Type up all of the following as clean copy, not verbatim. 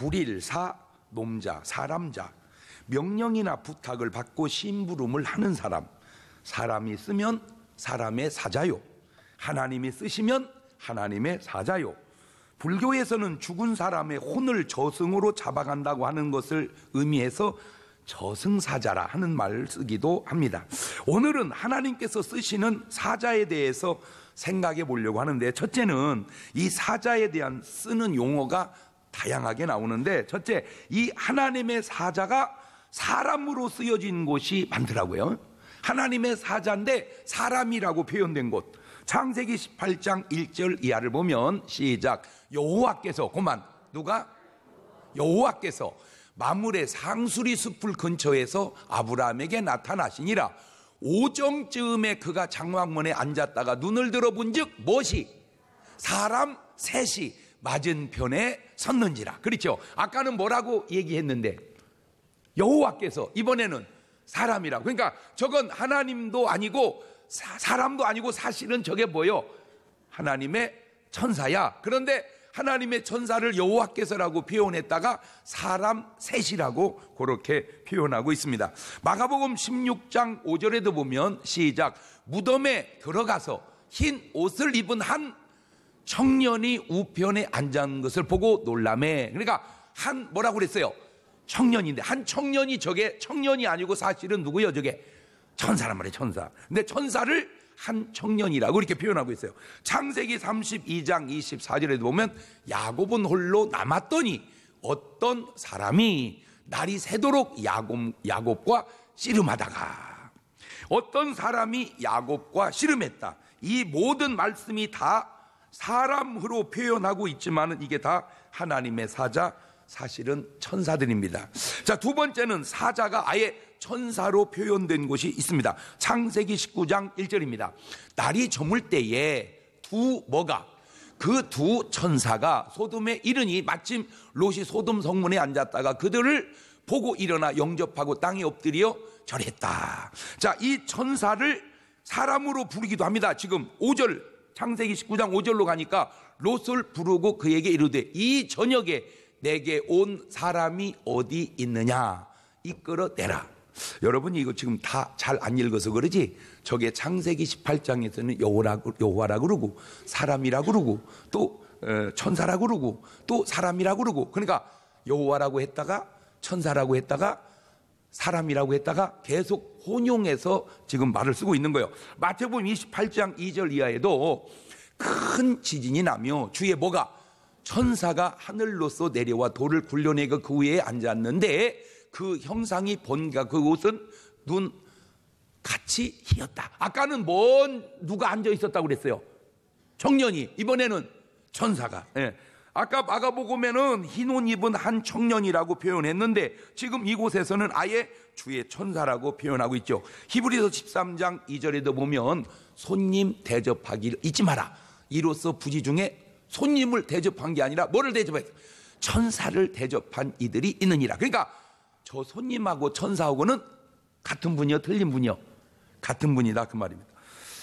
불일사, 놈자, 사람자. 명령이나 부탁을 받고 심부름을 하는 사람. 사람이 쓰면 사람의 사자요, 하나님이 쓰시면 하나님의 사자요. 불교에서는 죽은 사람의 혼을 저승으로 잡아간다고 하는 것을 의미해서 저승사자라 하는 말을 쓰기도 합니다. 오늘은 하나님께서 쓰시는 사자에 대해서 생각해 보려고 하는데, 첫째는 이 사자에 대한 쓰는 용어가 다양하게 나오는데, 첫째, 이 하나님의 사자가 사람으로 쓰여진 곳이 많더라고요. 하나님의 사자인데 사람이라고 표현된 곳, 창세기 18장 1절 이하를 보면 시작. 여호와께서, 그만, 누가? 여호와께서 마물의 상수리 숲을 근처에서 아브라함에게 나타나시니라. 오정쯤에 그가 장막문에 앉았다가 눈을 들어본 즉 무엇이? 사람 셋이 맞은편에 섰는지라. 그렇죠? 아까는 뭐라고 얘기했는데 여호와께서, 이번에는 사람이라고. 그러니까 저건 하나님도 아니고 사람도 아니고 사실은 저게 뭐요? 하나님의 천사야. 그런데 하나님의 천사를 여호와께서라고 표현했다가 사람 셋이라고 그렇게 표현하고 있습니다. 마가복음 16장 5절에도 보면 시작. 무덤에 들어가서 흰 옷을 입은 한 청년이 우편에 앉은 것을 보고 놀라매. 그러니까 한 뭐라고 그랬어요? 청년인데, 한 청년이, 저게 청년이 아니고 사실은 누구요? 저게 천사란 말이에요. 천사. 근데 천사를 한 청년이라고 이렇게 표현하고 있어요. 창세기 32장 24절에도 보면 야곱은 홀로 남았더니 어떤 사람이 날이 새도록 야곱과 씨름하다가, 어떤 사람이 야곱과 씨름했다. 이 모든 말씀이 다 사람으로 표현하고 있지만 이게 다 하나님의 사자, 사실은 천사들입니다. 자, 두 번째는 사자가 아예 천사로 표현된 곳이 있습니다. 창세기 19장 1절입니다. 날이 저물 때에 그 두 천사가 소돔에 이르니 마침 롯이 소돔 성문에 앉았다가 그들을 보고 일어나 영접하고 땅에 엎드려 절했다. 자, 이 천사를 사람으로 부르기도 합니다. 지금 5절, 창세기 19장 5절로 가니까 롯을 부르고 그에게 이르되 이 저녁에 내게 온 사람이 어디 있느냐 이끌어내라. 여러분이 이거 지금 다 잘 안 읽어서 그러지, 저게 창세기 18장에서는 여호와라 그러고 사람이라 그러고 또 천사라 그러고 또 사람이라 그러고, 그러니까 여호와라고 했다가 천사라고 했다가 사람이라고 했다가 계속 혼용해서 지금 말을 쓰고 있는 거예요. 마태복음 28장 2절 이하에도 큰 지진이 나며 주의 뭐가? 천사가 하늘로서 내려와 돌을 굴려내고 그 위에 앉았는데 그 형상이 본가 그 옷은 눈 같이 희었다. 아까는 누가 앉아 있었다고 그랬어요? 청년이. 이번에는 천사가. 예. 아까 마가복음에는 흰 옷 입은 한 청년이라고 표현했는데 지금 이곳에서는 아예 주의 천사라고 표현하고 있죠. 히브리서 13장 2절에도 보면 손님 대접하기를 잊지 마라. 이로써 부지 중에 손님을 대접한 게 아니라 뭐를 대접했어요? 천사를 대접한 이들이 있느니라. 그러니까 저 손님하고 천사하고는 같은 분이요, 틀린 분이요? 같은 분이다, 그 말입니다.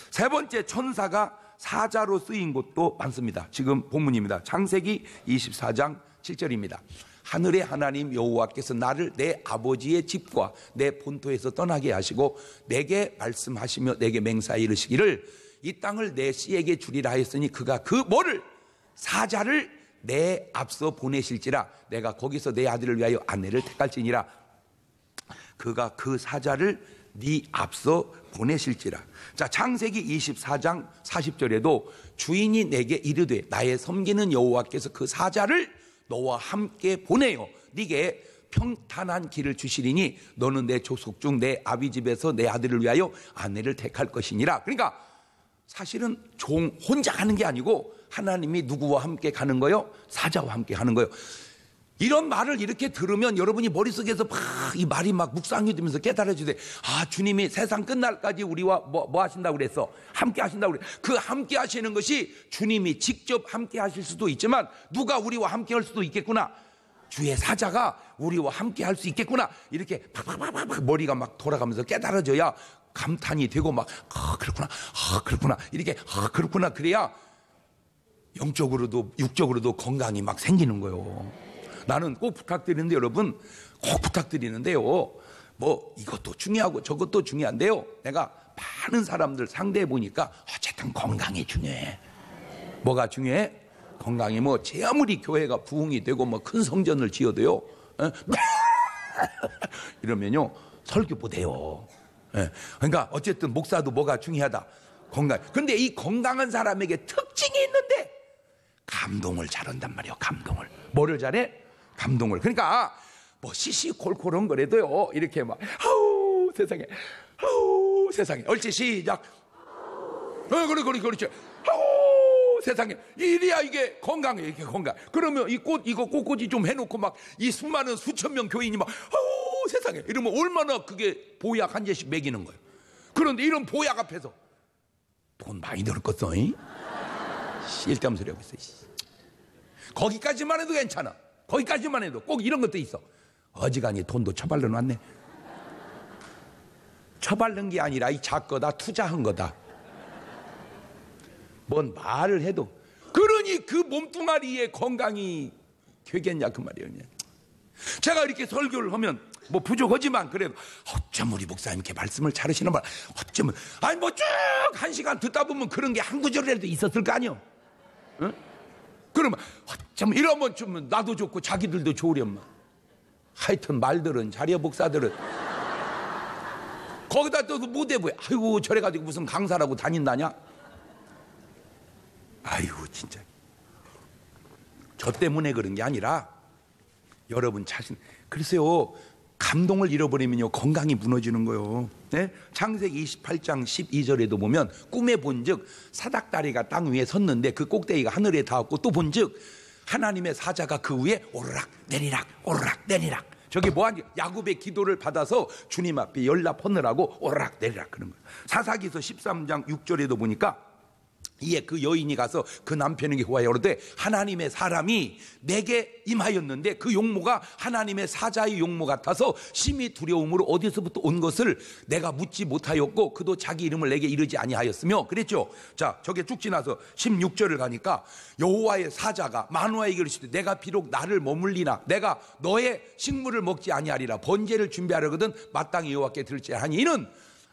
세 번째, 천사가 사자로 쓰인 곳도 많습니다. 지금 본문입니다. 창세기 24장 7절입니다. 하늘의 하나님 여호와께서 나를 내 아버지의 집과 내 본토에서 떠나게 하시고 내게 말씀하시며 내게 맹사에 이르시기를 이 땅을 내 씨에게 주리라 하였으니 그가 그 뭐를? 사자를 내 앞서 보내실지라 내가 거기서 내 아들을 위하여 아내를 택할지니라. 그가 그 사자를 네 앞서 보내실지라. 자, 창세기 24장 40절에도 주인이 내게 이르되 나의 섬기는 여호와께서 그 사자를 너와 함께 보내어 네게 평탄한 길을 주시리니 너는 내 족속 중 내 아비 집에서 내 아들을 위하여 아내를 택할 것이니라. 그러니까 사실은 종 혼자 가는 게 아니고 하나님이 누구와 함께 가는 거요? 사자와 함께 가는 거요. 이런 말을 이렇게 들으면 여러분이 머릿속에서 막 이 말이 막 묵상이 되면서 깨달아지되, 아, 주님이 세상 끝날까지 우리와 뭐 하신다고 그랬어? 함께 하신다고 그래. 그 함께 하시는 것이 주님이 직접 함께 하실 수도 있지만 누가 우리와 함께 할 수도 있겠구나. 주의 사자가 우리와 함께 할 수 있겠구나. 이렇게 팍팍팍팍 머리가 막 돌아가면서 깨달아져야 감탄이 되고 막 그렇구나 이렇게 그렇구나 그래야 영적으로도 육적으로도 건강이 막 생기는 거예요. 나는 꼭 부탁드리는데 여러분, 꼭 부탁드리는데요, 뭐 이것도 중요하고 저것도 중요한데요, 내가 많은 사람들 상대해 보니까 어쨌든 건강이 중요해. 뭐가 중요해? 건강이. 뭐 제 아무리 교회가 부흥이 되고 뭐 큰 성전을 지어도요, 이러면요 설교 못해요. 그러니까 어쨌든 목사도 뭐가 중요하다? 건강. 근데 이 건강한 사람에게 특징이 있는데 감동을 잘한단 말이에요. 감동을. 뭐를 잘해? 감동을. 그러니까 뭐 시시콜콜한 거래도요, 이렇게 막 아우 세상에, 아우 세상에. 옳지, 시작. 그렇지. 아우 세상에. 이래야 이게 건강해. 이게 건강. 그러면 이 꽃, 이거 꽃꽂이 좀 해놓고 막 이 수많은 수천 명 교인이 막 아우 세상에 이러면 얼마나 그게 보약 한 개씩 먹이는 거예요. 그런데 이런 보약 앞에서 돈 많이 들었겠어. 쓸데없는 소리 하고 있어. 거기까지만 해도 괜찮아. 거기까지만 해도 꼭 이런 것도 있어. 어지간히 돈도 처발려 놨네. 처발른 게 아니라 이 작거다, 투자한 거다. 뭔 말을 해도. 그러니 그 몸뚱아리의 건강이 되겠냐 그 말이에요. 제가 이렇게 설교를 하면 뭐 부족하지만 그래도 어쩜 우리 목사님 이렇게 말씀을 잘하시는 말, 어쩌면 아니 뭐 쭉 한 시간 듣다 보면 그런 게 한 구절이라도 있었을 거 아니요. 응? 그러면 어쩌면 이러면 좀 나도 좋고 자기들도 좋으련만. 하여튼 말들은, 자리에 목사들은 거기다 또 그 무대부에 아이고 저래 가지고 무슨 강사라고 다닌다냐. 아이고 진짜. 저 때문에 그런 게 아니라 여러분 자신. 글쎄요, 감동을 잃어버리면요 건강이 무너지는 거예요. 네? 창세기 28장 12절에도 보면 꿈에 본즉 사닥다리가 땅 위에 섰는데 그 꼭대기가 하늘에 닿았고, 또 본즉 하나님의 사자가 그 위에 오르락 내리락 오르락 내리락. 저게 뭐하니? 야곱의 기도를 받아서 주님 앞에 연락하느라고 오르락 내리락 그런 거예요. 사사기서 13장 6절에도 보니까 이에 그 여인이 가서 그 남편에게 구하여 이르되 하나님의 사람이 내게 임하였는데 그 용모가 하나님의 사자의 용모 같아서 심히 두려움으로 어디서부터 온 것을 내가 묻지 못하였고 그도 자기 이름을 내게 이르지 아니하였으며 그랬죠. 자, 저게 쭉 지나서 16절을 가니까 여호와의 사자가 마누아에게 이르시되 내가 비록 나를 머물리나 내가 너의 식물을 먹지 아니하리라. 번제를 준비하려거든 마땅히 여호와께 들지하니 이는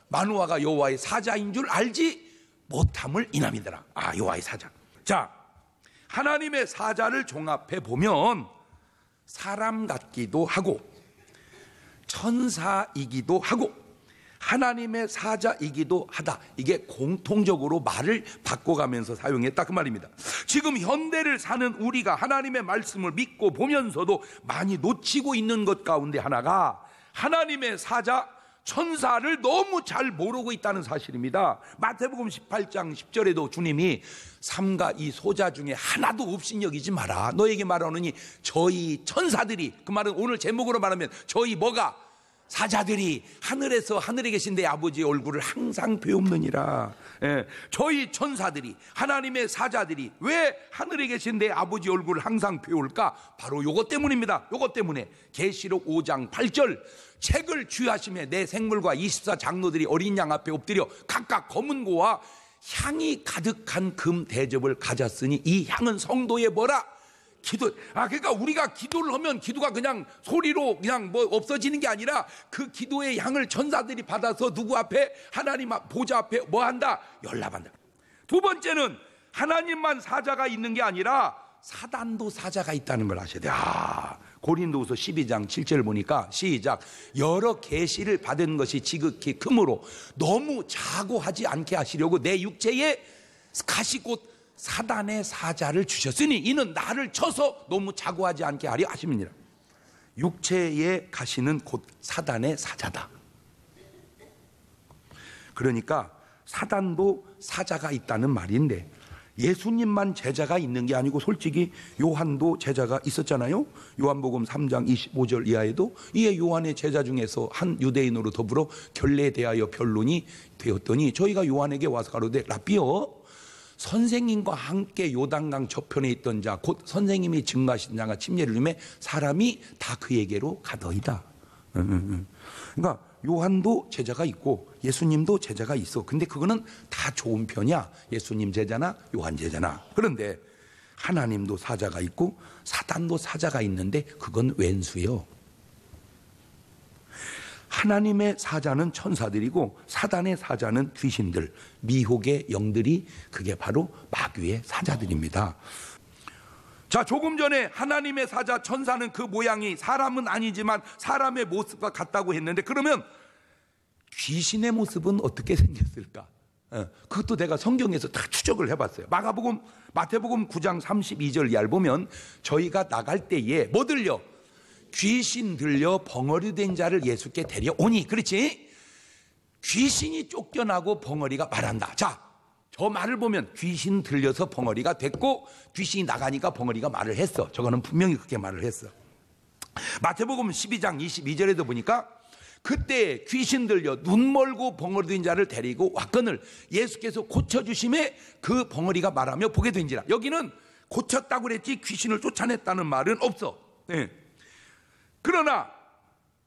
마누아가 여호와의 사자인 줄 알지 못함을 인함이더라. 아, 여호와의 사자. 자, 하나님의 사자를 종합해 보면 사람 같기도 하고 천사이기도 하고 하나님의 사자이기도 하다. 이게 공통적으로 말을 바꿔가면서 사용했다 그 말입니다. 지금 현대를 사는 우리가 하나님의 말씀을 믿고 보면서도 많이 놓치고 있는 것 가운데 하나가 하나님의 사자, 천사를 너무 잘 모르고 있다는 사실입니다. 마태복음 18장 10절에도 주님이 삼가 이 소자 중에 하나도 업신여기지 마라. 너에게 말하노니 저희 천사들이, 그 말은 오늘 제목으로 말하면 저희 뭐가? 사자들이 하늘에서 하늘에 계신 내 아버지의 얼굴을 항상 배웁느니라. 저희 천사들이, 하나님의 사자들이 왜 하늘에 계신 내 아버지 얼굴을 항상 배울까? 바로 요것 때문입니다. 요것 때문에 계시록 5장 8절 책을 주하심에 내 생물과 24장로들이 어린 양 앞에 엎드려 각각 검은 고와 향이 가득한 금 대접을 가졌으니 이 향은 성도의 뭐라? 기도. 그러니까 우리가 기도를 하면 기도가 그냥 소리로 그냥 뭐 없어지는 게 아니라 그 기도의 향을 천사들이 받아서 누구 앞에? 하나님 보좌 앞에 뭐 한다? 연락한다. 두 번째는 하나님만 사자가 있는 게 아니라 사단도 사자가 있다는 걸 아셔야 돼요. 고린도후서 12장 7절 보니까 시작. 여러 계시를 받은 것이 지극히 크므로 너무 자고하지 않게 하시려고 내 육체에 가시곧 사단의 사자를 주셨으니 이는 나를 쳐서 너무 자고하지 않게 하려 하심이니라. 육체에 가시는 곧 사단의 사자다. 그러니까 사단도 사자가 있다는 말인데 예수님만 제자가 있는 게 아니고 솔직히 요한도 제자가 있었잖아요. 요한복음 3장 25절 이하에도 이에 요한의 제자 중에서 한 유대인으로 더불어 결례에 대하여 변론이 되었더니 저희가 요한에게 와서 가로되 라삐여 선생님과 함께 요단강 저편에 있던 자 곧 선생님이 증거하신 자가 침례를 주매 사람이 다 그에게로 가더이다. 그러니까 요한도 제자가 있고 예수님도 제자가 있어. 근데 그거는 다 좋은 편이야. 예수님 제자나 요한 제자나. 그런데 하나님도 사자가 있고 사단도 사자가 있는데 그건 왼수요. 하나님의 사자는 천사들이고 사단의 사자는 귀신들, 미혹의 영들이, 그게 바로 마귀의 사자들입니다. 자, 조금 전에 하나님의 사자 천사는 그 모양이 사람은 아니지만 사람의 모습과 같다고 했는데, 그러면 귀신의 모습은 어떻게 생겼을까? 그것도 내가 성경에서 다 추적을 해봤어요. 마태복음 9장 32절 이하를 보면 저희가 나갈 때에 뭐 들려? 귀신 들려 벙어리 된 자를 예수께 데려오니, 그렇지? 귀신이 쫓겨나고 벙어리가 말한다. 자, 저 말을 보면 귀신 들려서 벙어리가 됐고 귀신이 나가니까 벙어리가 말을 했어. 저거는 분명히 그렇게 말을 했어. 마태복음 12장 22절에도 보니까 그때 귀신 들려 눈 멀고 벙어리 된 자를 데리고 왔거늘 예수께서 고쳐주심에 그 벙어리가 말하며 보게 된지라. 여기는 고쳤다고 그랬지 귀신을 쫓아냈다는 말은 없어. 네. 그러나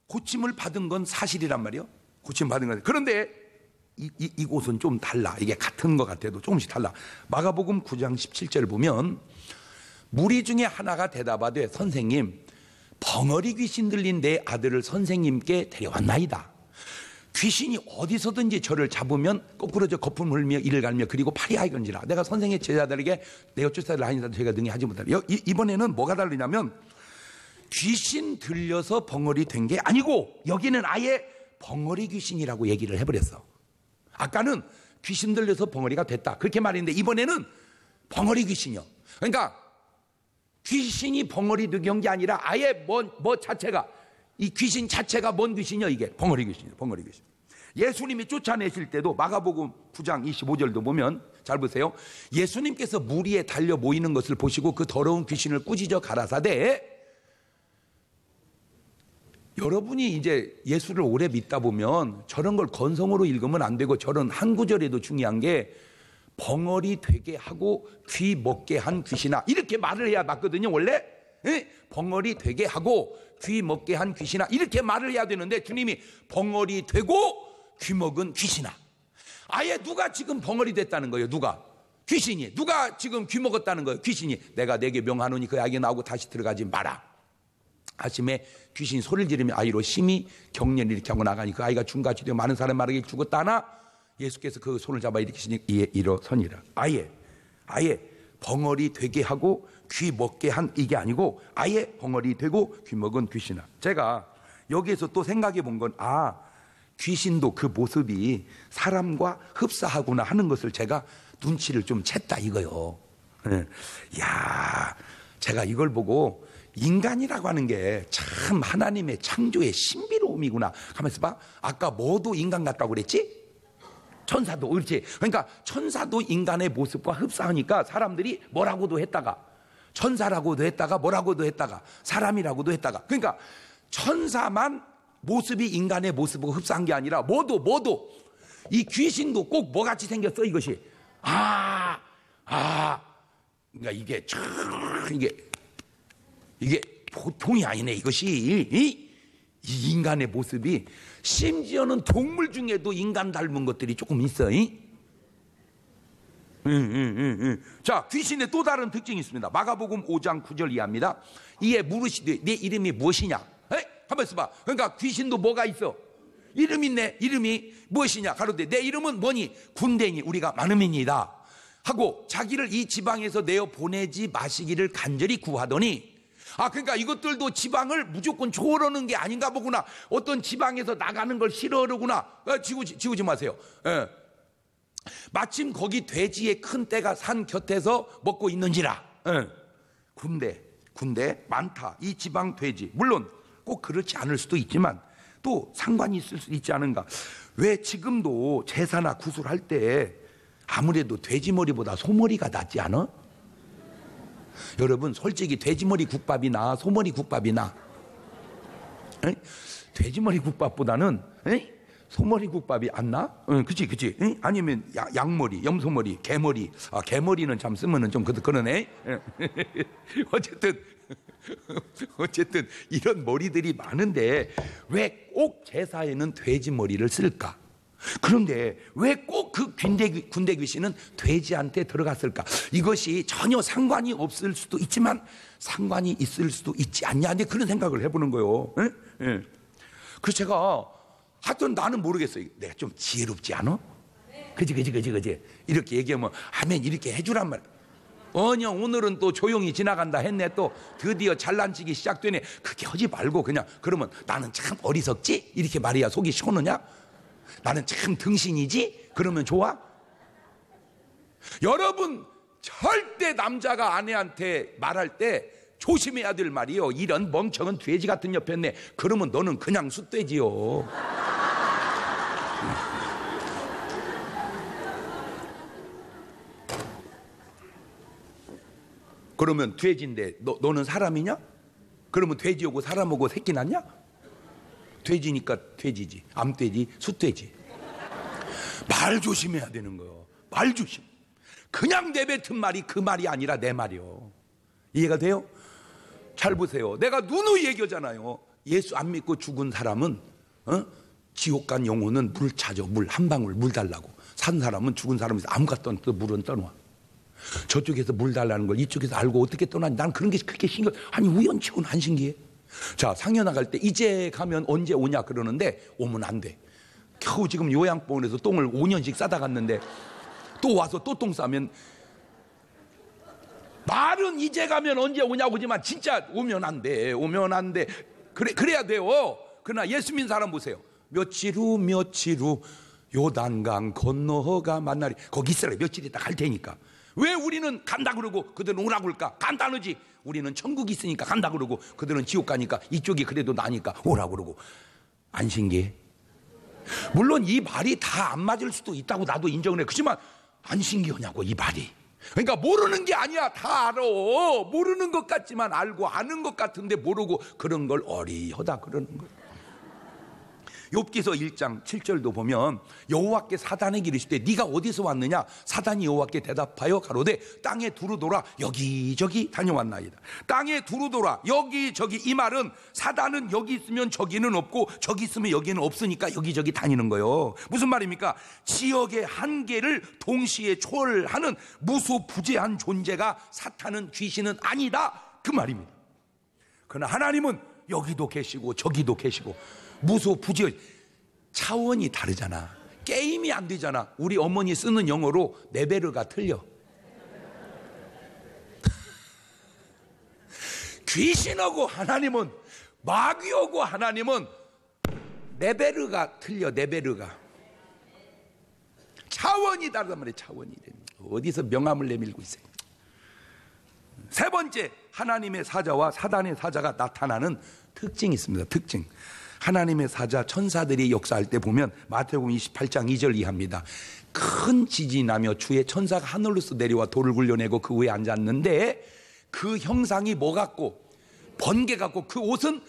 고침을 받은 건 사실이란 말이요. 고침 받은 건. 그런데 이곳은 좀 달라. 이게 같은 것 같아도 조금씩 달라. 마가복음 9장 17절 보면 무리 중에 하나가 대답하되 선생님, 벙어리 귀신 들린 내 아들을 선생님께 데려왔나이다. 귀신이 어디서든지 저를 잡으면 거꾸로져 거품 흘며 이를 갈며 그리고 팔이 하이건지라. 내가 선생의 제자들에게 내 어쩔 하니라 제가 능히 하지 못하리라. 이번에는 뭐가 다르냐면 귀신 들려서 벙어리 된 게 아니고 여기는 아예 벙어리 귀신이라고 얘기를 해버렸어. 아까는 귀신 들려서 벙어리가 됐다 그렇게 말했는데 이번에는 벙어리 귀신이요. 그러니까 귀신이 벙어리 되는 게 아니라 아예 뭐 자체가, 이 귀신 자체가 뭔 귀신이요? 이게 벙어리 귀신이요. 벙어리 귀신. 예수님이 쫓아내실 때도 마가복음 9장 25절도 보면 잘 보세요. 예수님께서 무리에 달려 모이는 것을 보시고 그 더러운 귀신을 꾸짖어 가라사대. 여러분이 이제 예수를 오래 믿다 보면 저런 걸 건성으로 읽으면 안 되고, 저런 한 구절에도 중요한 게 벙어리 되게 하고 귀 먹게 한 귀신아, 이렇게 말을 해야 맞거든요 원래. 벙어리 되게 하고 귀 먹게 한 귀신아, 이렇게 말을 해야 되는데 주님이 벙어리 되고 귀 먹은 귀신아. 아예 누가 지금 벙어리 됐다는 거예요. 누가? 귀신이. 누가 지금 귀 먹었다는 거예요. 귀신이. 내가 내게 명하노니 그 아이에게 나오고 다시 들어가지 마라. 아침에 귀신이 소리를 지르며 아이로 심히 경련을 이렇게 하고 나가니 그 아이가 죽음같이 되어 많은 사람에게 죽었다 하나 예수께서 그 손을 잡아 일으키시니 이에 일어서니라. 아예 벙어리 되게 하고 귀 먹게 한 이게 아니고 아예 벙어리 되고 귀 먹은 귀신아. 제가 여기에서 또 생각해 본 건 귀신도 그 모습이 사람과 흡사하구나 하는 것을 제가 눈치를 좀 챘다 이거요. 야, 제가 이걸 보고 인간이라고 하는 게 참 하나님의 창조의 신비로움이구나 하면서 봐. 아까 뭐도 인간 같다고 그랬지? 천사도. 그렇지. 그러니까 천사도 인간의 모습과 흡사하니까 사람들이 뭐라고도 했다가 천사라고도 했다가 뭐라고도 했다가 사람이라고도 했다가, 그러니까 천사만 모습이 인간의 모습과 흡사한 게 아니라 뭐도 이 귀신도 꼭 뭐같이 생겼어 이것이. 그러니까 이게 보통이 아니네 이것이. 이 인간의 모습이 심지어는 동물 중에도 인간 닮은 것들이 조금 있어. 자, 귀신의 또 다른 특징이 있습니다. 마가복음 5장 9절 이하입니다. 이에 물으시되 네 이름이 무엇이냐? 가만 있어봐. 그러니까 귀신도 뭐가 있어? 이름이 있네. 이름이 무엇이냐? 가로되 내 이름은 뭐니? 군대니 우리가 많음이니이다 하고 자기를 이 지방에서 내어 보내지 마시기를 간절히 구하더니, 그러니까 이것들도 지방을 무조건 좋으려는 게 아닌가 보구나. 어떤 지방에서 나가는 걸 싫어하려구나. 지우지 마세요. 마침 거기 돼지의 큰 떼가 산 곁에서 먹고 있는지라. 군대 많다. 이 지방 돼지. 물론 꼭 그렇지 않을 수도 있지만 또 상관이 있을 수 있지 않은가. 왜 지금도 제사나 구술할 때 아무래도 돼지 머리보다 소머리가 낫지 않아? 여러분 솔직히 돼지머리 국밥이 나 소머리 국밥이 나? 돼지머리 국밥보다는 소머리 국밥이 안 나? 그치? 아니면 양머리, 염소머리, 개머리. 개머리는 참 쓰면은 좀 그러네. 어쨌든 이런 머리들이 많은데 왜 꼭 제사에는 돼지 머리를 쓸까? 그런데 왜 꼭 그 군대 귀신은 돼지한테 들어갔을까? 이것이 전혀 상관이 없을 수도 있지만 상관이 있을 수도 있지 않냐, 그런 생각을 해보는 거예요. 예? 예. 그래서 제가 하여튼 나는 모르겠어요. 내가 좀 지혜롭지 않아? 그지. 이렇게 얘기하면 아멘 이렇게 해주란 말이야. 오늘은 또 조용히 지나간다 했네. 또 드디어 잘난치기 시작되네. 그렇게 하지 말고 그냥 그러면 나는 참 어리석지? 이렇게 말해야 속이 시원하냐? 나는 참 등신이지? 그러면 좋아? 여러분 절대 남자가 아내한테 말할 때 조심해야 될 말이요. 이런 멍청한 돼지 같은 옆에 그러면 너는 그냥 숫돼지요. 그러면 돼지인데 너는 사람이냐? 그러면 돼지하고 사람하고 새끼 낳냐? 돼지니까 돼지지. 암돼지, 숫돼지. 말 조심해야 되는 거요. 말 조심. 그냥 내뱉은 말이 그 말이 아니라 내 말이요. 이해가 돼요? 잘 보세요. 내가 누누이 얘기하잖아요. 예수 안 믿고 죽은 사람은 지옥 간 영혼은 물 찾아. 물 한 방울 물 달라고. 산 사람은 죽은 사람에서 아무것도 안 떠 물은 떠놔. 저쪽에서 물 달라는 걸 이쪽에서 알고 어떻게 떠나니? 난 그런 게 그렇게 신기해. 아니 우연치고는 안 신기해. 자, 상여 나갈 때 이제 가면 언제 오냐 그러는데 오면 안 돼. 겨우 지금 요양병원에서 똥을 5년씩 싸다 갔는데 또 와서 또 똥 싸면 말은 이제 가면 언제 오냐고 하지만 진짜 오면 안 돼. 오면 안 돼. 그래야 돼요. 그러나 예수 믿는 사람 보세요. 며칠 후 요단강 건너가 만나리. 거기 있으라. 며칠 있다 갈 테니까. 왜 우리는 간다 그러고 그들은 오라고 그럴까? 간다느지. 우리는 천국이 있으니까 간다 그러고 그들은 지옥 가니까 이쪽이 그래도 나니까 오라고 그러고. 안 신기해? 물론 이 말이 다 안 맞을 수도 있다고 나도 인정을 해. 그렇지만 안 신기하냐고 이 말이. 그러니까 모르는 게 아니야. 다 알아. 모르는 것 같지만 알고 아는 것 같은데 모르고 그런 걸 어리하다 그러는 거야. 욥기서 1장 7절도 보면 여호와께 사단에게 이르시되 네가 어디서 왔느냐? 사단이 여호와께 대답하여 가로되 땅에 두루 돌아 여기저기 다녀왔나이다. 땅에 두루 돌아 여기저기. 이 말은 사단은 여기 있으면 저기는 없고 저기 있으면 여기는 없으니까 여기저기 다니는 거예요. 무슨 말입니까? 지역의 한계를 동시에 초월하는 무소부재한 존재가 사탄은 귀신은 아니다 그 말입니다. 그러나 하나님은 여기도 계시고 저기도 계시고 무소부재. 차원이 다르잖아. 게임이 안 되잖아. 우리 어머니 쓰는 영어로 레벨가 틀려. 귀신하고 하나님은, 마귀하고 하나님은 레벨가 틀려. 레벨가 차원이 다르단 말이에요. 차원이. 어디서 명함을 내밀고 있어요. 세 번째, 하나님의 사자와 사단의 사자가 나타나는 특징이 있습니다. 특징. 하나님의 사자 천사들이 역사할 때 보면 마태복음 28장 2절 이하입니다. 큰 지진이 나며 주의 천사가 하늘로서 내려와 돌을 굴려내고 그 위에 앉았는데 그 형상이 뭐 같고? 번개 같고 그 옷은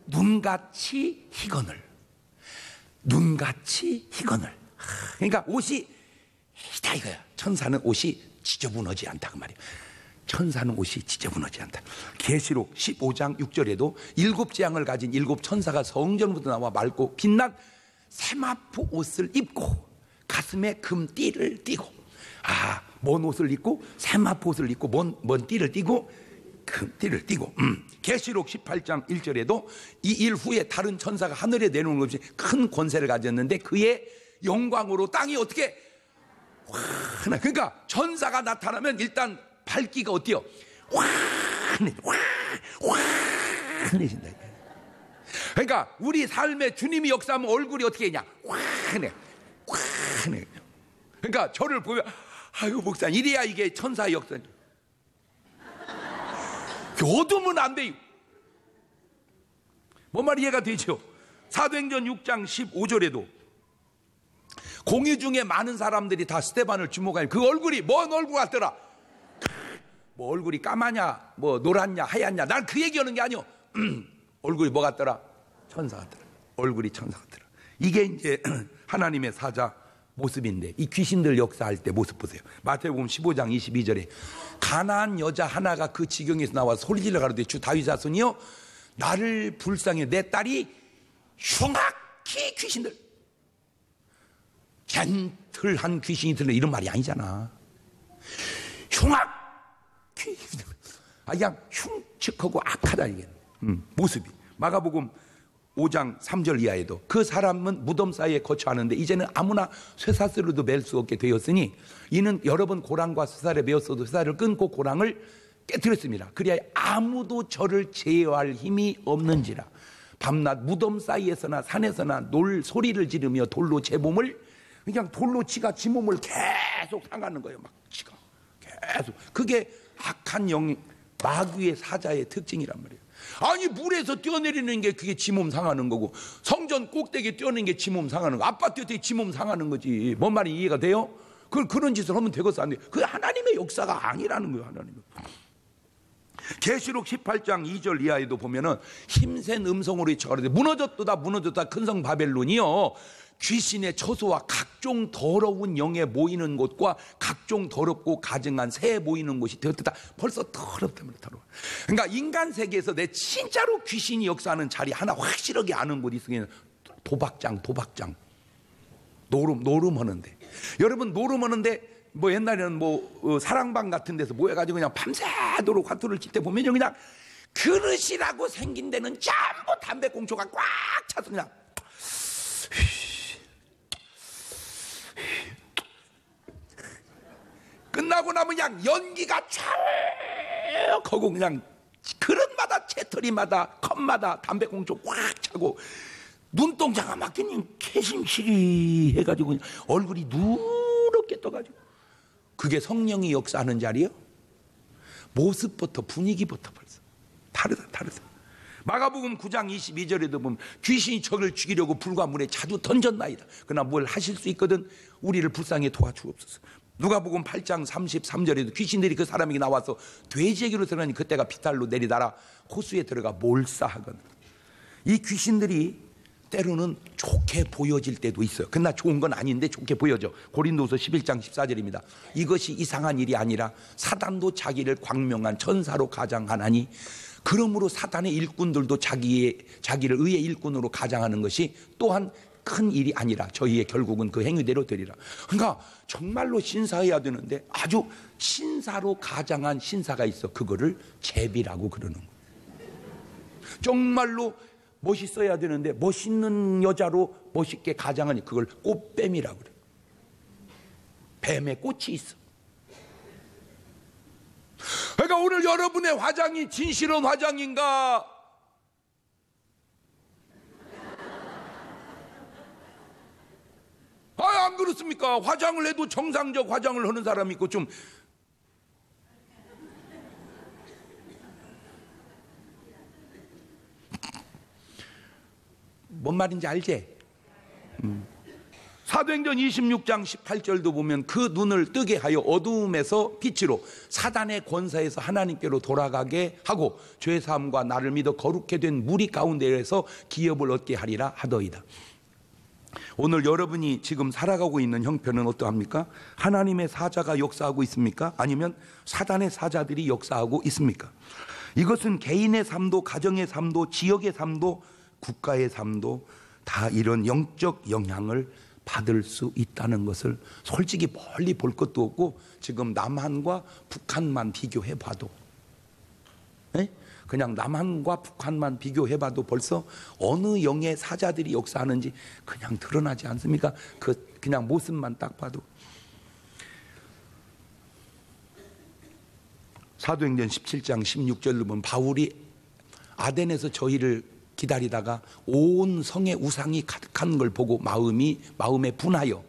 눈같이 희건을. 눈같이 희건을. 그러니까 옷이 이다 이거야. 천사는 옷이 지저분하지 않다 그 말이야. 천사는 옷이 지저분하지 않다. 계시록 15장 6절에도 7재앙을 가진 7 천사가 성전부터 나와 맑고 빛난 세마포 옷을 입고 가슴에 금띠를 띠고. 뭔 옷을 입고? 세마포 옷을 입고 뭔 띠를 띠고? 금띠를 띠고. 계시록 18장 1절에도 이 일 후에 다른 천사가 하늘에 내려오는 것이 큰 권세를 가졌는데 그의 영광으로 땅이 어떻게? 그러니까 천사가 나타나면 일단 밝기가 어때요? 환해진다. 그러니까 우리 삶에 주님이 역사하면 얼굴이 어떻게 했냐? 환해. 그러니까 저를 보면 아이고 목사님 이래야 이게 천사의 역사. 어두면 안 돼요. 뭔 말이 이해가 되죠? 사도행전 6장 15절에도 공회 중에 많은 사람들이 다 스데반을 주목하니 그 얼굴이 뭔 얼굴 같더라? 뭐 얼굴이 까마냐, 뭐 노랗냐, 하얗냐. 난 그 얘기하는 게 아니오. 얼굴이 뭐 같더라? 천사 같더라. 얼굴이 천사 같더라. 이게 이제 하나님의 사자 모습인데 이 귀신들 역사할 때 모습 보세요. 마태복음 15장 22절에 가난한 여자 하나가 그 지경에서 나와서 소리질러 가로되 주 다윗 자손이여 나를 불쌍히 내 딸이 흉악히 귀신들. 젠틀한 귀신이 들려 이런 말이 아니잖아. 흉악, 그냥 흉측하고 악하다 이게 모습이. 마가복음 5장 3절 이하에도 그 사람은 무덤 사이에 거처하는데 이제는 아무나 쇠사슬로도 맬 수 없게 되었으니 이는 여러 번 고랑과 쇠사슬에 매었어도 쇠사슬을 끊고 고랑을 깨뜨렸습니다. 그리하여 아무도 저를 제어할 힘이 없는지라. 밤낮 무덤 사이에서나 산에서나 소리를 지르며 돌로 제 몸을, 그냥 돌로 지가 지 몸을 계속 상하는 거예요. 막 지가 계속. 그게 악한 마귀의 사자의 특징이란 말이에요. 아니 물에서 뛰어내리는 게 그게 지 몸 상하는 거고, 성전 꼭대기에 뛰어내리는 게 지 몸 상하는 거, 아파트에 지 몸 상하는 거지. 뭔 말이 이해가 돼요? 그런 짓을 하면 되겠어 안 돼? 그게 하나님의 역사가 아니라는 거예요. 하나님은. 계시록 18장 2절 이하에도 보면은 힘센 음성으로 외쳐가지고 무너졌도다 무너졌다 큰 성 바벨론이요 귀신의 처소와 각종 더러운 영에 모이는 곳과 각종 더럽고 가증한 새 모이는 곳이 되었다. 벌써 더럽다면 더러워. 그러니까 인간 세계에서 내 진짜로 귀신이 역사하는 자리 하나 확실하게 아는 곳이 있으면 도박장 노름하는데, 여러분 노름하는데 뭐 옛날에는 사랑방 같은 데서 모여가지고 그냥 밤새도록 화투를 칠 때 보면요, 그냥 그릇이라고 생긴 데는 전부 담배꽁초가 꽉 차서 그냥 끝나고 나면 그냥 연기가 쫙 하고 그냥 그릇마다 채터리마다 컵마다 담배꽁초 꽉 차고 눈동자가 막 그냥 캐심실이 해가지고 그냥 얼굴이 누렇게 떠가지고. 그게 성령이 역사하는 자리요? 모습부터 분위기부터 벌써 다르다. 마가복음 9장 22절에도 보면 귀신이 저를 죽이려고 불과 물에 자주 던졌나이다. 그러나 뭘 하실 수 있거든 우리를 불쌍히 도와주옵소서. 누가복음 8장 33절에도 귀신들이 그 사람에게 나와서 돼지에게로 들어가니 그때가 비탈로 내리다라 호수에 들어가 몰사하거든. 이 귀신들이 때로는 좋게 보여질 때도 있어요. 그러나 좋은 건 아닌데 좋게 보여져. 고린도서 11장 14절입니다. 이것이 이상한 일이 아니라 사단도 자기를 광명한 천사로 가장하나니 그러므로 사단의 일꾼들도 자기를 의의 일꾼으로 가장하는 것이 또한 큰 일이 아니라 저희의 결국은 그 행위대로 되리라. 그러니까 정말로 신사해야 되는데 아주 신사로 가장한 신사가 있어. 그거를 제비라고 그러는 거예요. 정말로 멋있어야 되는데 멋있는 여자로 멋있게 가장하니 그걸 꽃뱀이라고 그래요. 뱀에 꽃이 있어. 그러니까 오늘 여러분의 화장이 진실한 화장인가? 안 그렇습니까? 화장을 해도 정상적 화장을 하는 사람이 있고 좀 뭔 말인지 알지? 사도행전 26장 18절도 보면 그 눈을 뜨게 하여 어두움에서 빛으로 사단의 권세에서 하나님께로 돌아가게 하고 죄사함과 나를 믿어 거룩게 된 무리 가운데에서 기업을 얻게 하리라 하더이다. 오늘 여러분이 지금 살아가고 있는 형편은 어떠합니까? 하나님의 사자가 역사하고 있습니까? 아니면 사단의 사자들이 역사하고 있습니까? 이것은 개인의 삶도 가정의 삶도 지역의 삶도 국가의 삶도 다 이런 영적 영향을 받을 수 있다는 것을 솔직히 멀리 볼 것도 없고 지금 남한과 북한만 비교해 봐도 그냥 남한과 북한만 비교해 봐도 벌써 어느 영의 사자들이 역사하는지 그냥 드러나지 않습니까? 그냥 모습만 딱 봐도. 사도행전 17장 16절로 보면 바울이 아덴에서 저희를 기다리다가 온 성에 우상이 가득한 걸 보고 마음에 분하여,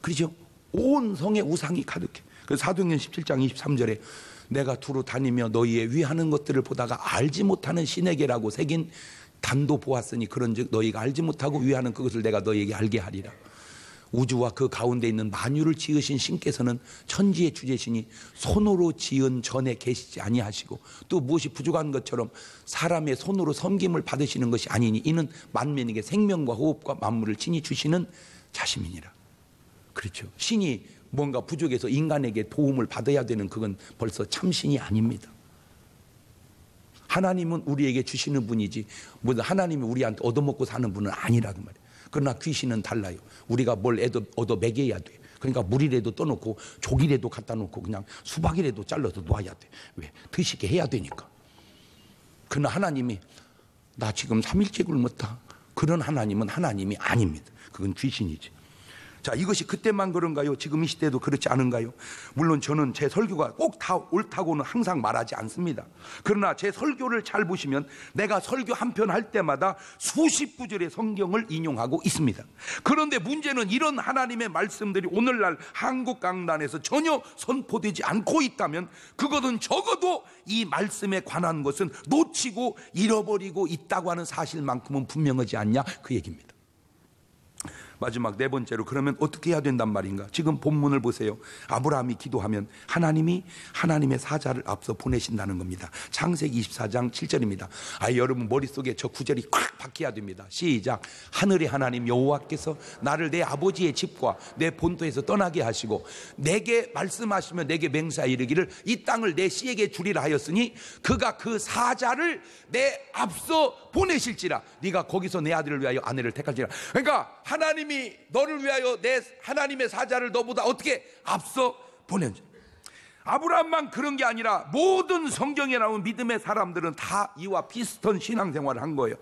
그렇죠? 온 성에 우상이 가득해. 그래서 사도행전 17장 23절에 내가 두루 다니며 너희의 위하는 것들을 보다가 알지 못하는 신에게라고 새긴 단도 보았으니 그런즉 너희가 알지 못하고 위하는 그것을 내가 너희에게 알게 하리라. 우주와 그 가운데 있는 만유를 지으신 신께서는 천지의 주제시니 손으로 지은 전에 계시지 아니하시고 또 무엇이 부족한 것처럼 사람의 손으로 섬김을 받으시는 것이 아니니 이는 만민에게 생명과 호흡과 만물을 친히 주시는 자심이니라. 그렇죠. 신이 뭔가 부족해서 인간에게 도움을 받아야 되는 그건 벌써 참신이 아닙니다. 하나님은 우리에게 주시는 분이지 하나님이 우리한테 얻어먹고 사는 분은 아니라고 말이에요. 그러나 귀신은 달라요. 우리가 뭘 얻어 먹여야 돼. 그러니까 물이라도 떠놓고 조기라도 갖다 놓고 그냥 수박이라도 잘라서 놔야 돼. 왜? 드시게 해야 되니까. 그러나 하나님이 나 지금 3일째 굶었다. 그런 하나님은 하나님이 아닙니다. 그건 귀신이지. 자, 이것이 그때만 그런가요? 지금 이 시대도 그렇지 않은가요? 물론 저는 제 설교가 꼭 다 옳다고는 항상 말하지 않습니다. 그러나 제 설교를 잘 보시면 내가 설교 한 편 할 때마다 수십 구절의 성경을 인용하고 있습니다. 그런데 문제는 이런 하나님의 말씀들이 오늘날 한국 강단에서 전혀 선포되지 않고 있다면 그것은 적어도 이 말씀에 관한 것은 놓치고 잃어버리고 있다고 하는 사실만큼은 분명하지 않냐, 그 얘기입니다. 마지막 네 번째로, 그러면 어떻게 해야 된단 말인가? 지금 본문을 보세요. 아브라함이 기도하면 하나님이 하나님의 사자를 앞서 보내신다는 겁니다. 창세기 24장 7절입니다. 여러분 머릿속에 저 구절이 콱 박혀야 됩니다. 시작. 하늘의 하나님 여호와께서 나를 내 아버지의 집과 내 본토에서 떠나게 하시고 내게 말씀하시며 내게 맹세하여 이르기를 이 땅을 내 씨에게 주리라 하였으니 그가 그 사자를 내 앞서 보내실지라. 네가 거기서 내 아들을 위하여 아내를 택할지라. 그러니까 하나님이 너를 위하여 내 하나님의 사자를 너보다 어떻게 앞서 보낸지. 아브라함만 그런 게 아니라 모든 성경에 나온 믿음의 사람들은 다 이와 비슷한 신앙생활을 한 거예요.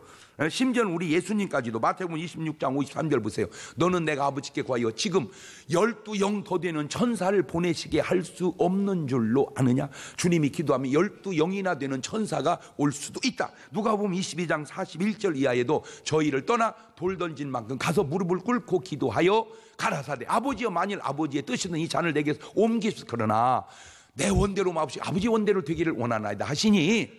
심지어는 우리 예수님까지도 마태복음 26장 53절 보세요. 너는 내가 아버지께 구하여 지금 12영 더 되는 천사를 보내시게 할 수 없는 줄로 아느냐? 주님이 기도하면 12영이나 되는 천사가 올 수도 있다. 누가복음 22장 41절 이하에도 저희를 떠나 돌 던진 만큼 가서 무릎을 꿇고 기도하여 가라사대 아버지여 만일 아버지의 뜻이든 이 잔을 내게서 옮기소서. 그러나 내 원대로 마옵시고 아버지 원대로 되기를 원하나이다 하시니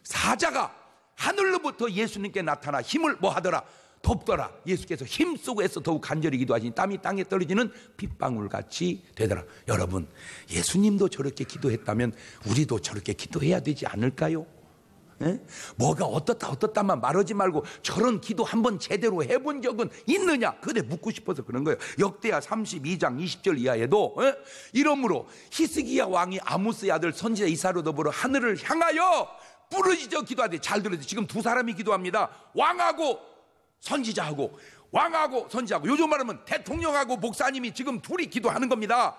사자가 하늘로부터 예수님께 나타나 힘을 뭐하더라? 덮더라. 예수께서 힘쓰고 애써 더욱 간절히 기도하시니 땀이 땅에 떨어지는 빗방울같이 되더라. 여러분, 예수님도 저렇게 기도했다면 우리도 저렇게 기도해야 되지 않을까요? 에? 뭐가 어떻다만 말하지 말고 저런 기도 한번 제대로 해본 적은 있느냐? 그래 묻고 싶어서 그런 거예요. 역대하 32장 20절 이하에도 이러므로 히스기야 왕이 아모스의 아들 선지자 이사야로 더불어 하늘을 향하여 부르짖어 기도하되, 잘 들으세요. 지금 두 사람이 기도합니다. 왕하고 선지자하고, 왕하고 선지자하고, 요즘 말하면 대통령하고 목사님이 지금 둘이 기도하는 겁니다.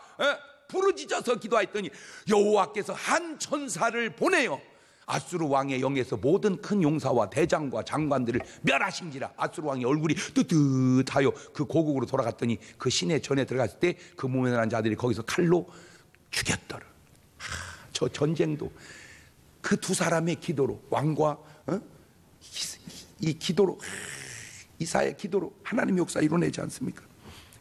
부르짖어서 기도했더니 여호와께서 한 천사를 보내요 아수르 왕의 영에서 모든 큰 용사와 대장과 장관들을 멸하신지라. 아수르 왕의 얼굴이 뜨뜻하여 그 고국으로 돌아갔더니 그 시내 전에 들어갔을 때 그 몸에 난 자들이 거기서 칼로 죽였더라. 저 전쟁도 그 두 사람의 기도로, 왕과 이 기도로, 이사의 기도로 하나님의 역사 이루어내지 않습니까?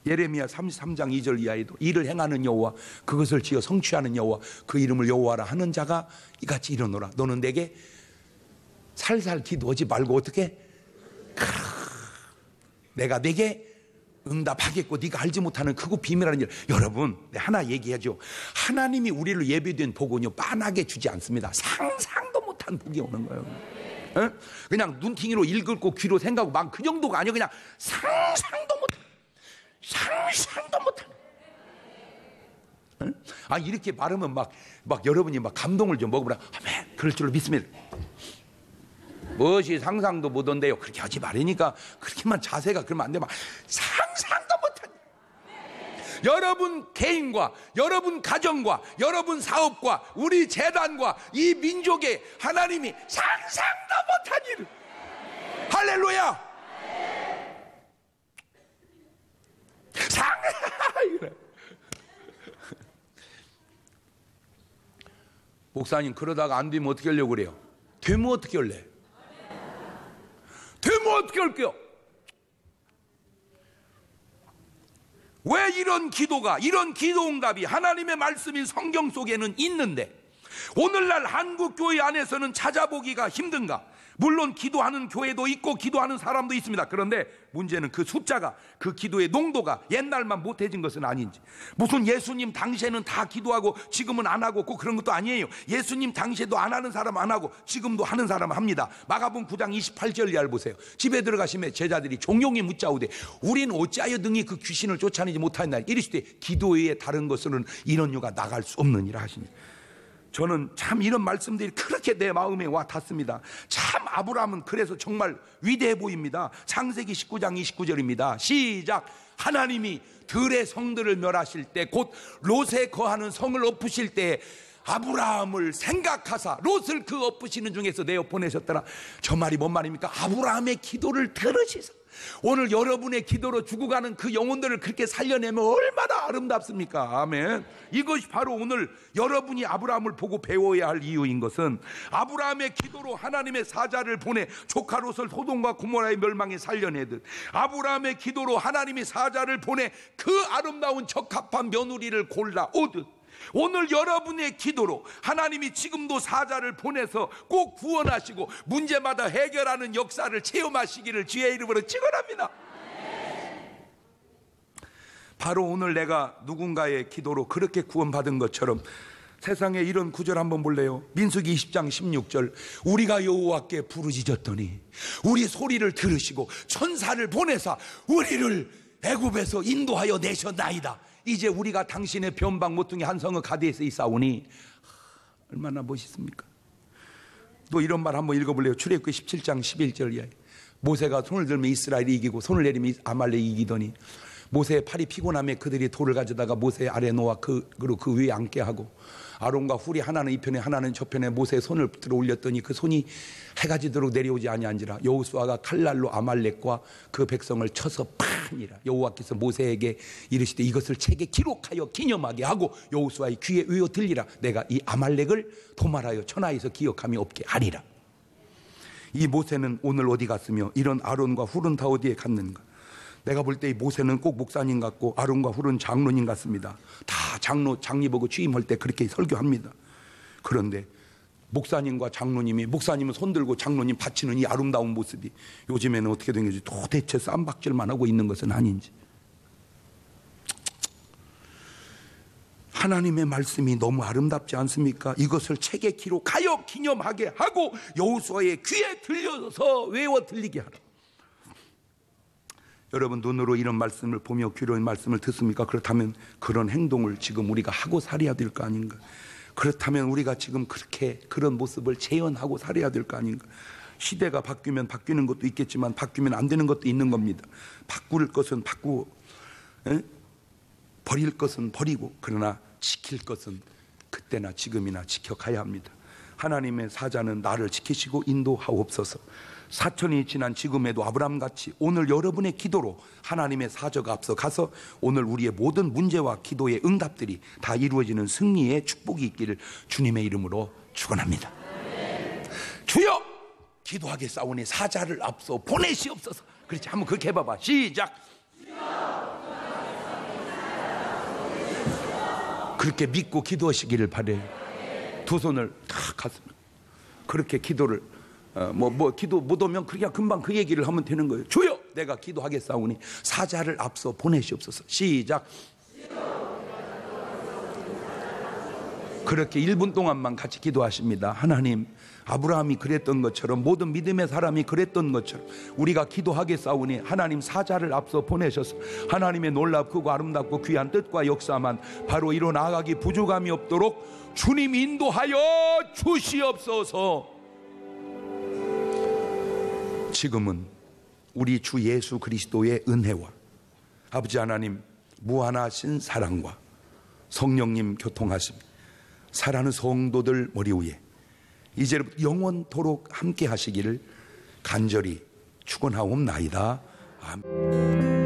예레미야 33장 2절 이하에도 이를 행하는 여호와, 그것을 지어 성취하는 여호와, 그 이름을 여호와라 하는 자가 이같이 이르노라. 너는 내게 살살 기도하지 말고 어떻게? 내가 내게 응답하겠고 네가 알지 못하는 크고 비밀한 일. 여러분, 하나 얘기하죠. 하나님이 우리를 예비된 복은요 빤하게 주지 않습니다. 상상도 못한 복이 오는 거예요. 그냥 눈팅이로 읽고 귀로 생각하고 막 그 정도가 아니에요. 그냥 상상도 못한. 이렇게 말하면 막 여러분이 막 감동을 좀 먹으라. 아멘, 그럴 줄로 믿습니다. 무엇이 상상도 못한데요? 그렇게 하지 말으니까. 그렇게만 자세가 그러면 안 돼. 막 상상도 못한. 여러분 개인과 여러분 가정과 여러분 사업과 우리 재단과 이 민족의 하나님이 상상도 못한 일을. 할렐루야. 목사님, 그러다가 안 되면 어떻게 하려고 그래요? 되면 어떻게 할래? 되면 어떻게 할게요? 왜 이런 기도가, 이런 기도 응답이 하나님의 말씀인 성경 속에는 있는데 오늘날 한국 교회 안에서는 찾아보기가 힘든가? 물론 기도하는 교회도 있고 기도하는 사람도 있습니다. 그런데 문제는 그 숫자가, 그 기도의 농도가 옛날만 못해진 것은 아닌지. 무슨 예수님 당시에는 다 기도하고 지금은 안 하고 꼭 그런 것도 아니에요. 예수님 당시에도 안 하는 사람 안 하고 지금도 하는 사람은 합니다. 마가복음 9장 28절 이하를 보세요. 집에 들어가시면 제자들이 종용이 묻자오되 우리는 어찌하여 등이 그 귀신을 쫓아내지 못하였나 이르시되 기도 외에 다른 것으로는 이런 유가 나갈 수 없느니라 하십니다. 저는 참 이런 말씀들이 그렇게 내 마음에 와 닿습니다. 참 아브라함은 그래서 정말 위대해 보입니다. 창세기 19장 29절입니다. 시작. 하나님이 들의 성들을 멸하실 때, 곧 롯에 거하는 성을 엎으실 때 아브라함을 생각하사 롯을 그 엎으시는 중에서 내어 보내셨더라. 저 말이 뭔 말입니까? 아브라함의 기도를 들으시사 오늘 여러분의 기도로 죽어가는 그 영혼들을 그렇게 살려내면 얼마나 아름답습니까? 아멘. 이것이 바로 오늘 여러분이 아브라함을 보고 배워야 할 이유인 것은, 아브라함의 기도로 하나님의 사자를 보내 조카 롯을 소돔과 고모라의 멸망에 살려내듯, 아브라함의 기도로 하나님이 사자를 보내 그 아름다운 적합한 며느리를 골라 오듯, 오늘 여러분의 기도로 하나님이 지금도 사자를 보내서 꼭 구원하시고 문제마다 해결하는 역사를 체험하시기를 주의 이름으로 축원합니다. 바로 오늘 내가 누군가의 기도로 그렇게 구원받은 것처럼 세상에 이런 구절 한번 볼래요? 민수기 20장 16절. 우리가 여호와께 부르짖었더니 우리 소리를 들으시고 천사를 보내사 우리를 애굽에서 인도하여 내셨나이다. 이제 우리가 당신의 변방 모퉁이 한 성읍 가드에서 있사오니. 얼마나 멋있습니까? 또 이런 말 한번 읽어볼래요? 출애굽기 17장 11절. 모세가 손을 들면 이스라엘이 이기고 손을 내리면 아말렉이 이기더니 모세의 팔이 피곤함에 그들이 돌을 가져다가 모세 아래 놓아 그리고 그 위에 앉게 하고, 아론과 훌이 하나는 이 편에 하나는 저 편에 모세의 손을 들어 올렸더니 그 손이 해가 지도록 내려오지 아니한지라. 여호수아가 칼날로 아말렉과 그 백성을 쳐서 파니라. 여호와께서 모세에게 이르시되 이것을 책에 기록하여 기념하게 하고 여호수아의 귀에 외워 들리라. 내가 이 아말렉을 도말하여 천하에서 기억함이 없게 하리라. 이 모세는 오늘 어디 갔으며 이런 아론과 훌은 다 어디에 갔는가? 내가 볼 때 이 모세는 꼭 목사님 같고 아론과 훌은 장로님 같습니다. 다 장로보고 취임할 때 그렇게 설교합니다. 그런데 목사님과 장로님이, 목사님은 손들고 장로님 바치는 이 아름다운 모습이 요즘에는 어떻게 된 건지 도대체 쌈박질만 하고 있는 것은 아닌지. 하나님의 말씀이 너무 아름답지 않습니까? 이것을 책에 기록하여 기념하게 하고 여호수아의 귀에 들려서 외워 들리게 하라. 여러분 눈으로 이런 말씀을 보며 귀로 이런 말씀을 듣습니까? 그렇다면 그런 행동을 지금 우리가 하고 살아야 될 거 아닌가? 그렇다면 우리가 지금 그렇게 그런 모습을 재현하고 살아야 될 거 아닌가? 시대가 바뀌면 바뀌는 것도 있겠지만 바뀌면 안 되는 것도 있는 겁니다. 바꿀 것은 바꾸고 버릴 것은 버리고, 그러나 지킬 것은 그때나 지금이나 지켜가야 합니다. 하나님의 사자는 나를 지키시고 인도하옵소서. 4천이 지난 지금에도 아브라함같이 오늘 여러분의 기도로 하나님의 사자가 앞서 가서 오늘 우리의 모든 문제와 기도의 응답들이 다 이루어지는 승리의 축복이 있기를 주님의 이름으로 축원합니다. 주여 기도하겠사오니 사자를 앞서 보내시옵소서. 그렇지, 한번 그렇게 해봐봐. 시작. 그렇게 믿고 기도하시기를 바래요. 두 손을 탁 가슴 그렇게 기도를 기도 못 오면 그냥 금방 그 얘기를 하면 되는 거예요. 주여 내가 기도하겠사오니 사자를 앞서 보내시옵소서. 시작. 그렇게 1분 동안만 같이 기도하십니다. 하나님, 아브라함이 그랬던 것처럼 모든 믿음의 사람이 그랬던 것처럼 우리가 기도하겠사오니 하나님 사자를 앞서 보내셔서 하나님의 놀랍고 아름답고 귀한 뜻과 역사만 바로 이뤄 나가기 부족함이 없도록 주님 인도하여 주시옵소서. 지금은 우리 주 예수 그리스도의 은혜와 아버지 하나님 무한하신 사랑과 성령님 교통하심 사랑하는 성도들 머리 위에 이제부터 영원토록 함께 하시기를 간절히 축원하옵나이다. 아멘.